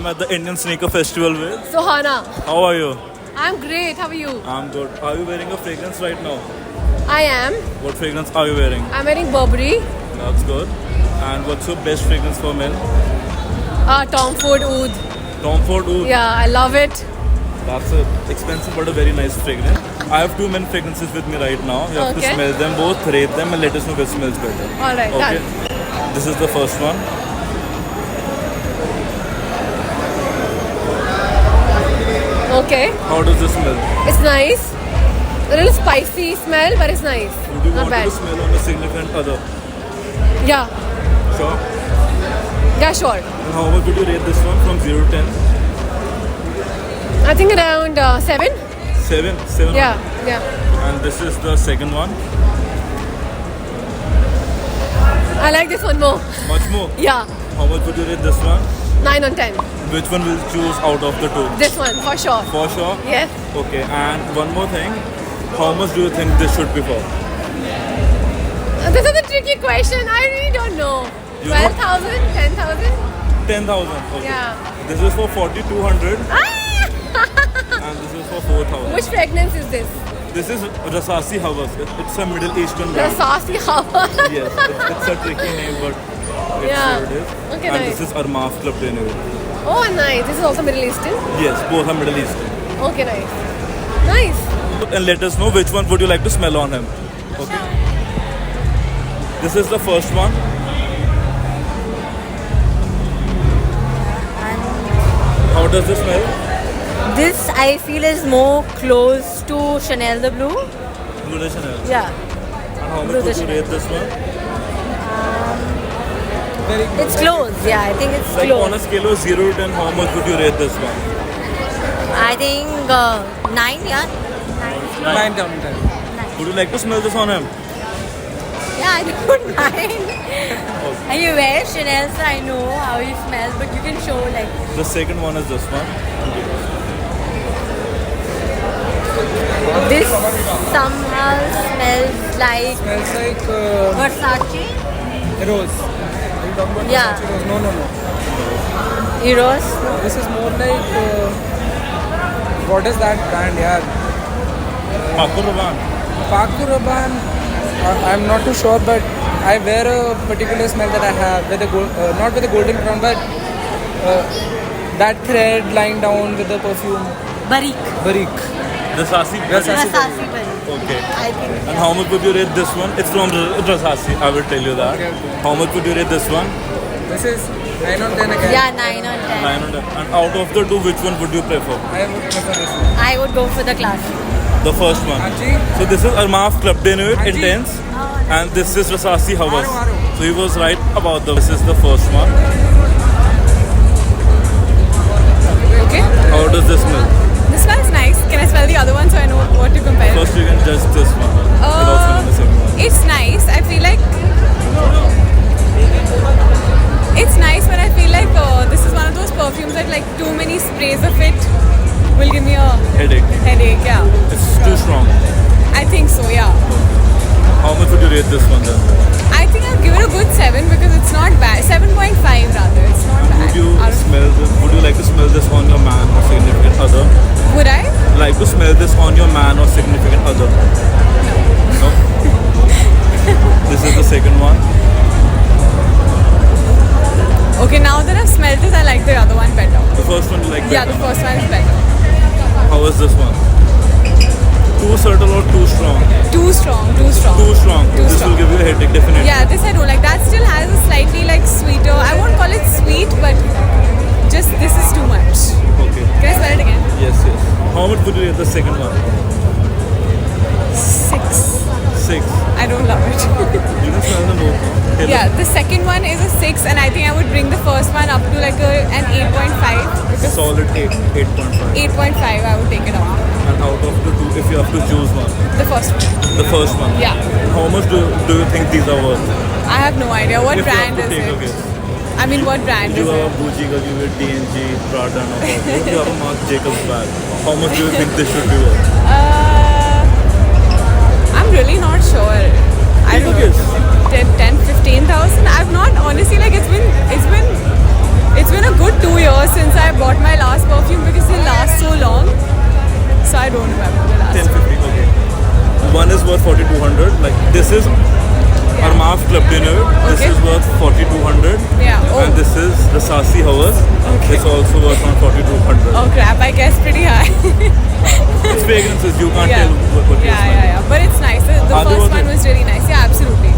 I'm at the Indian Sneaker Festival with Sohana. How are you? I'm great. How are you? I'm good. Are you wearing a fragrance right now? I am. What fragrance are you wearing? I'm wearing Burberry. That's good. And what's your best fragrance for men? Tom Ford Oud. Tom Ford Oud. Yeah, I love it. That's a expensive but a very nice fragrance. I have two men fragrances with me right now. You have to Okay. smell them both, rate them, and let us know which smells better. All right, Okay. done. This is the first one. Okay. How does this smell? It's nice. A little spicy smell, but it's nice. Would you Not want it bad. to smell on a significant other? Yeah. Sure. Yeah, sure. And how much would you rate this one from 0 to 10? I think around 7. 7? 7? Yeah, yeah. And this is the second one. I like this one more. Much more. Yeah. How much would you rate this one? 9 on 10. Which one will you choose out of the two? This one, for sure. For sure? Yes. Okay, and one more thing. How much do you think this should be for? This is a tricky question. I really don't know. You know- 12,000? 10,000? 10,000. Okay. Yeah. This is for 4,200 Ah! and this is for 4,000. Which fragrance is this? This is Rasasi Havas. It's a Middle Eastern The brand. saucy Hawa. Yes, it's a tricky name, but it's Yeah. what it is. Okay, and nice. this is Armaf Club de Nuit. Oh, nice. This is also Middle Eastern. Yes, both are Middle Eastern. Okay, nice. Nice. And let us know which one would you like to smell on him. Okay. This is the first one. How does this smell? This I feel is more close to Chanel the Blue. Blue de Chanel. Yeah. And how much Blue de would you Chanel. rate this one? It's close. Yeah, I think it's Like on a close. scale of 0 to 10, how much would you rate this one? I think 9, yeah. 9 down 10. Would you like to smell this on him? Yeah, I don't mind. And you wear Chanel, so I know how he smells, but you can show like. The second one is this one. This somehow smells like Smells like Versace. rose. Are you talking about Yeah. Versace rose? No, no, no. Eros. This is more like what is that brand? Yeah, Paco Rabanne. Paco Rabanne. I'm not too sure, but I wear a particular smell that I have with a not with a golden crown, but that thread lying down with the perfume. Barik. Barik. Rasasi. Rasasi. Versace Barik. Okay. I think. And how much would you rate this one? It's from Rasasi, I will tell you that. Okay, okay. How much would you rate this one? This is 9 on 10 again. Yeah, 9 on 10. 9 on 10. And out of the two, which one would you prefer? I would prefer this one. I would go for the classic. The first one. Anji, So this is Armaf Club de Nuit Anji. Intense. Oh, And this is Rasasi Havas. Aro, aro. So he was right about this is the first one. Okay. How does this smell? This smells nice. Can I smell the other one so I know what to compare? First you can judge this one without smelling the second one. It's nice. I feel like it's nice, but I feel like this is one of those perfumes that like too many sprays of it will give me a Headache. headache. Yeah, It's too strong. I think so. Yeah, How much would you rate this one then? I think I'll give it a good 7 because it's not bad. 7.5 rather. It's not bad. Would you Out of- smell this? Would you like to smell this on your man or significant other? Would I? Like to smell this on your man or significant other? No. This is the second one. Okay, now that I've smelled this, I like the other one better. The first one you like Yeah, better. the first one is better. How is this one? Too subtle or too strong? Too strong. Too strong. Too strong. Too This strong. will give you a headache definitely. Yeah, this I don't like. That still has a slightly like sweeter. I won't call it sweet, but just this is too much. Okay. Can I smell it again? Yes, yes. How much would you rate the second one? 6. 6. I don't love it. You can smell the more. Okay, Yeah, the second one is a 6, and I think I would bring the first one up to like an 8.5. Because Solid 8. 8.5. 8.5, I would take it up. And out of the two, if you have to choose one, The first one. the first one. Yeah. How much do you think these are worth? I have no idea. What If you brand have to is take a it? guess. I mean, what brand You is are it? a bougie girl, you wear D&G, Prada and all that. You have a Marc Jacobs bag. How much do you think this should be worth? I'm really not sure. I Take a don't know. guess. 10, 15,000. I've not honestly like it's been It's been a good 2 years since I bought my last perfume because they last so long. So I don't remember the last one. 1050. Okay. One is worth 4200. Like this is Armaf Club Dinner. This Okay. is worth 4200. Yeah. Oh. And this is the Sassy Hours. Okay. It's also worth around 4200. Oh crap, I guess pretty high. It's fragrances. You can't Yeah. tell what you smell. Yeah. But it's nice. The Are they first worth one it? was really nice. Yeah, absolutely.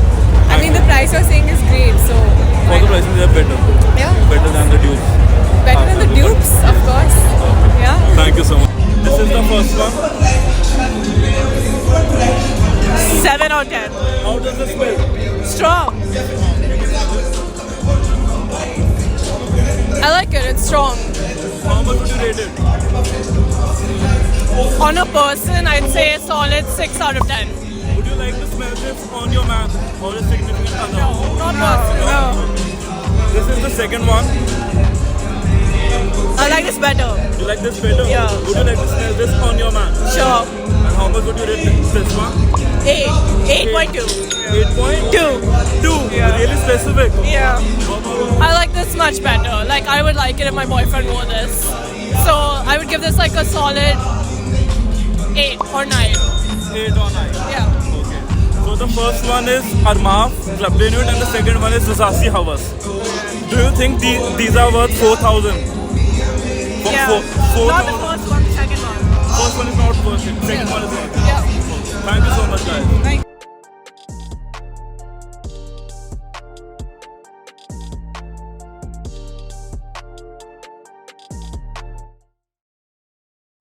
I mean, the price you're saying is great, so. For why the not? pricing, they are better. Yeah. Better than the dupes. Better than the dupes, of course. Yeah. Thank you so much. This is the first one. 7 out of 10. How does it smell? Strong. I like it. It's strong. How much would you rate it? On a person, I'd say a solid 6 out of 10. Would you like to smell this on your man or a significant other? Not person. No. This is the second one. I like this better. You like this better? Yeah. Would you like to smell this on your man? Sure. And how much would you rate this one? 8. 8.2. 8.2. Yeah. Really specific. Yeah. I like this much better. Like, I would like it if my boyfriend wore this. So, I would give this like a solid 8 or 9. 8 or 9. Yeah. Okay. So the first one is Armaf Club Dinner and the second one is Sassy Hours. Do you think these are worth 4,000? Yeah. Not the first one, second one. First one is not worth it. Second one is worth it. Yeah.